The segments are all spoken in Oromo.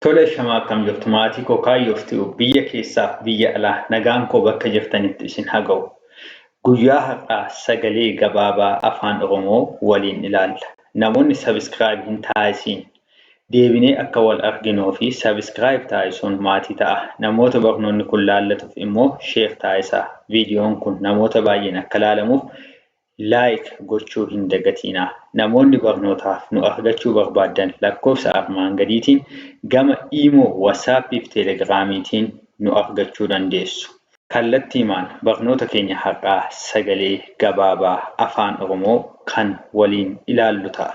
Tole shamaa akkam jirtu maatii koo kaayyoftu biyya keessaaf biyya alaa nagaan koo bakka jirtanitti isin haa ga'u. Guyyaa har'aa sagalee gabaabaa afaan Oromoo waliin ilaalla. Namoonni sabiskiraayib hin taasisin deebinee akka wal arginuu fi sabiskiraayib taasisuun maatii ta'a. Namoota barnoonni kun laallatuuf immoo sheer taasisaa. Viidiyoon kun namoota baay'een akka laalamuuf laayik gochuu hin dagatinaa. Namoonni barnootaaf nu argachuu barbaadan lakkoofsa armaan gadiitiin gama iimoo, waatsaappii fi teelegiraamiitiin nu argachuu dandeessu. Kallattiimaan barnoota keenya har'aa sagalee gabaabaa afaan Oromoo kan waliin ilaallu ta'a.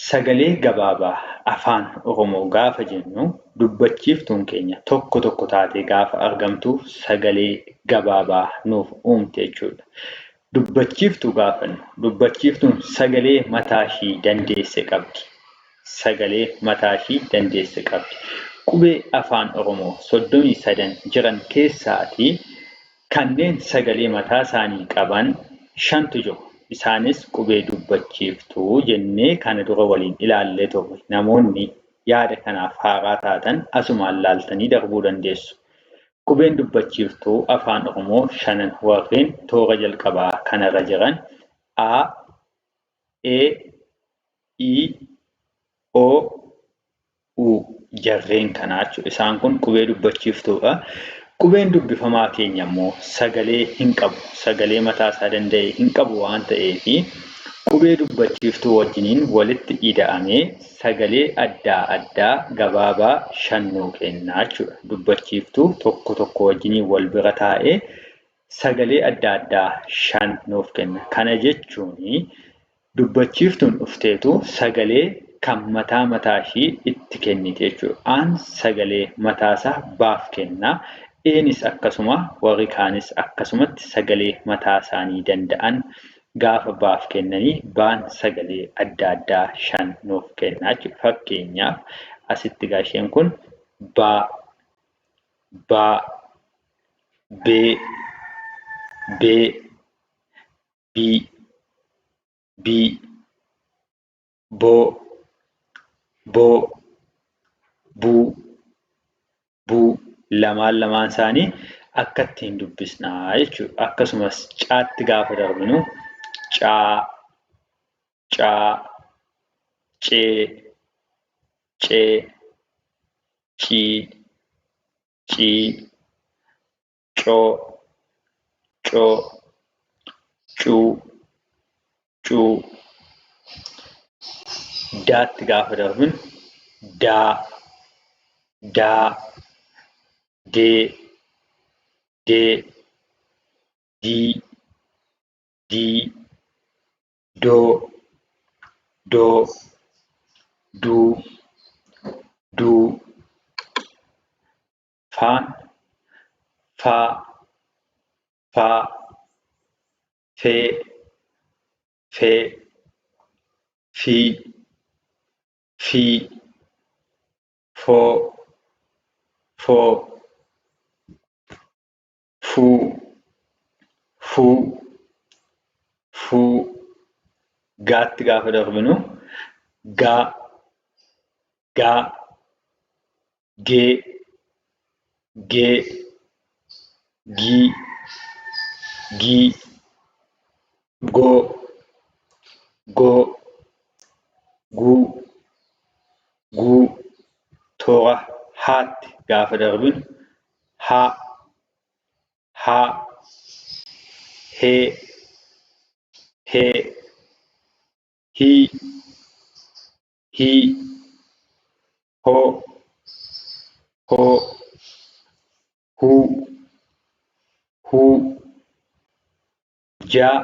Sagalee gabaabaa afaan Oromoo gaafa jennu dubbachiiftuun keenya tokko tokko taatee gaafa argamtu sagalee gabaabaa nuuf uumte jechuudha. Dubbachiiftuu gaafannu dubbachiiftuun sagalee mataashii dandeesse qabdi. Sagalee mataashii dandeesse qabdi. Qubee afaan Oromoo 33 jiran keessaatii kanneen sagalee mataa isaanii qaban 5tu jiru. Isaanis qubee dubbachiiftuu jennee kana dura waliin ilaallee turre. Namoonni yaada kanaaf haaraa taatan asumaan laaltanii darbuu dandeessu. Qubeen dubbachiiftuu afaan Oromoo 5 warreen toora jalqabaa kanarra jiran A, E, I, O, U jarreen kanaa jechuudha. Isaan kun qubee dubbachiiftuudha. Qubeen dubbifamaa keenya immoo sagalee hin qabu. Sagalee mataa isaa danda'e hin qabu waan ta'eef qubee dubbachiiftuu wajjiniin walitti ida'amee sagalee adda addaa gabaabaa 5 nuu kenna jechuudha. Dubbachiiftuu tokko tokko wajjiniin wal bira taa'ee sagalee adda addaa 5 nuuf kenna. Kana jechuun dubbachiiftuun dhufteetu sagalee kan mataa ishii itti kennite jechuudha. Aan sagalee mataasaa baaf kenna. Eenis akkasuma warri kaanis akkasumatti sagalee mataa isaanii danda'an gaafa baaf kennanii baan sagalee adda addaa 5 nuuf kenna jechuudha. Fakkeenyaaf asitti gaasheen kun baa, baa, bee, bee, bii, bii, boo, boo, buu, buu lamaan isaanii akka ittiin dubbisnaa jechuudha. Akkasumas caatti gaafa darbinu caa, caa, cee, cee, cii, cii, coo, coo, cuu, cuu. Daatti gaafa darbinu daa, daa, dee, dee, dii, dii, doo, doo, duu, duu. Faan, faa, faa, fee, fee, fii, fii, foo, foo, fuu, fuu, fuu. Gaatti gaafa darbinu gaa, gaa, gee, gee, gii, gii, goo, goo, guu, guu. Toora haatti gaafa darbinu haa, haa, hee, hee, hii, hii, hoo, hoo, huu, huu. Jaa,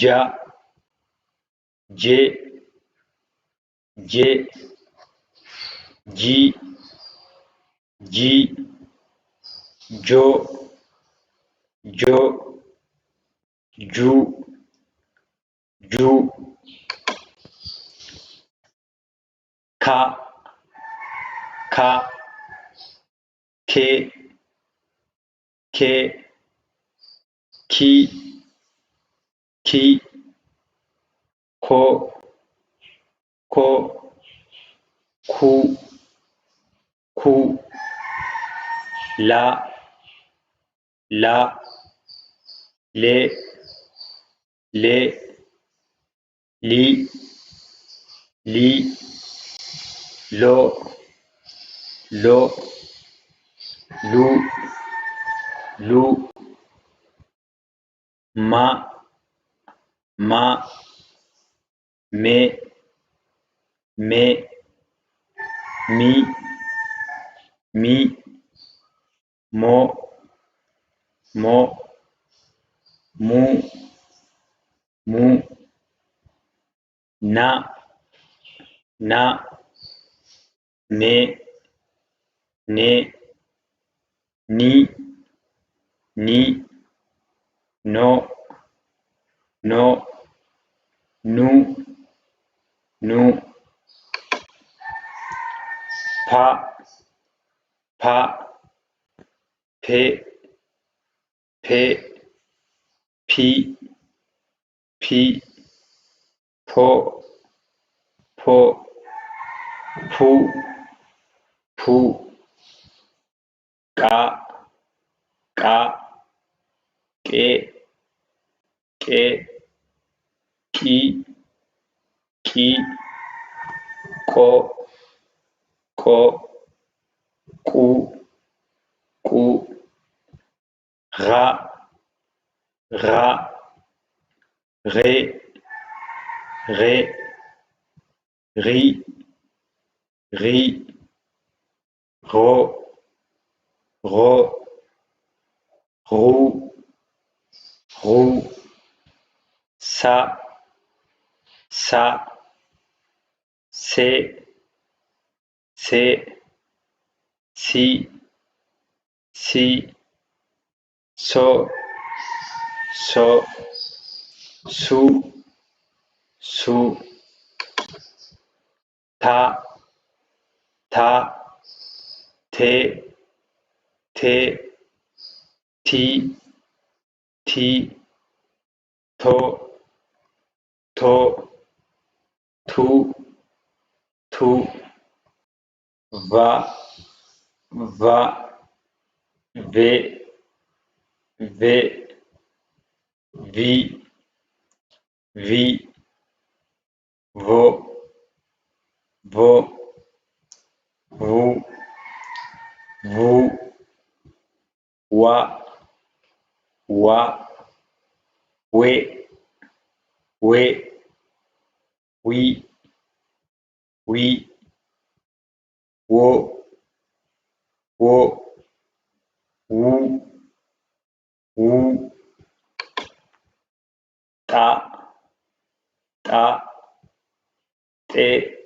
jaa, jee, jee, jii, jii, joo, joo, juu, juu. Kaa, kaa, kee, kee, kii, kii, koo, koo, ku, ku, la, le, li, lo, lu, ma, me, mi, mo, mu, na, ne, ni, no, nu, pa, pe, pi, po, pu, ka, ke, ki, ko, ku, ra, re, ri, ro, ru, sa, se, si, so, su, ta, te, ti, to, tu, va, ve, vi, vo, vu, wa, we, wi, wo, wu, ta, te,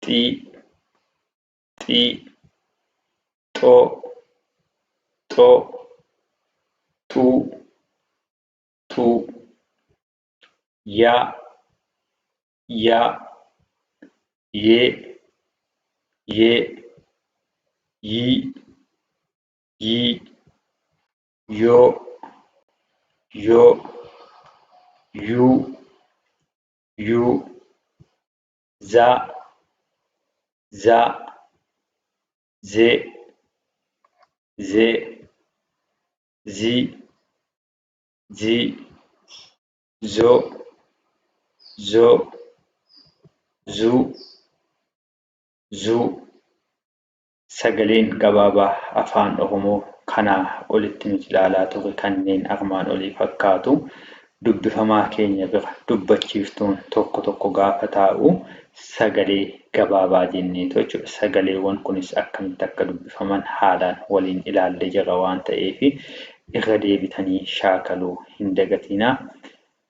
ti, to, tu, ya, ye, yi, yo, yu, za, ze, zi, zo, zu. Sagaleen gabaabaa afaan Oromoo kanaa olitti nuti ilaalaa turre kanneen armaan olii fakkaatu. Dubbifamaa keenya bira dubbachiiftuun tokko gaafa taa'u sagalee gabaabaa jenneetu jechuudha. Sagaleewwan kunis akkamitti akka dubbifaman haalaan waliin ilaallee jirra waan ta'eef irra deebitanii shaakaluu hin dagatinaa.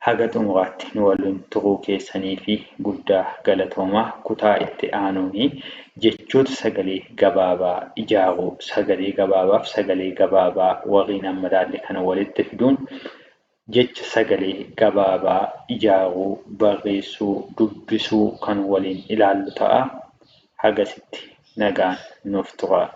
Haga xumuraatti nu waliin turuu keessanii fi guddaa galatoomaa. Kutaa itti aanuuni jechoota sagalee gabaabaa ijaaruu, sagalee gabaabaaf sagalee gabaabaa waliin amma ilaalle kana walitti fiduun jecha sagalee gabaabaa ijaaruu, barreessuu, dubbisuu kan waliin ilaallu ta'a. Hagasitti nagaan nuuf turaa.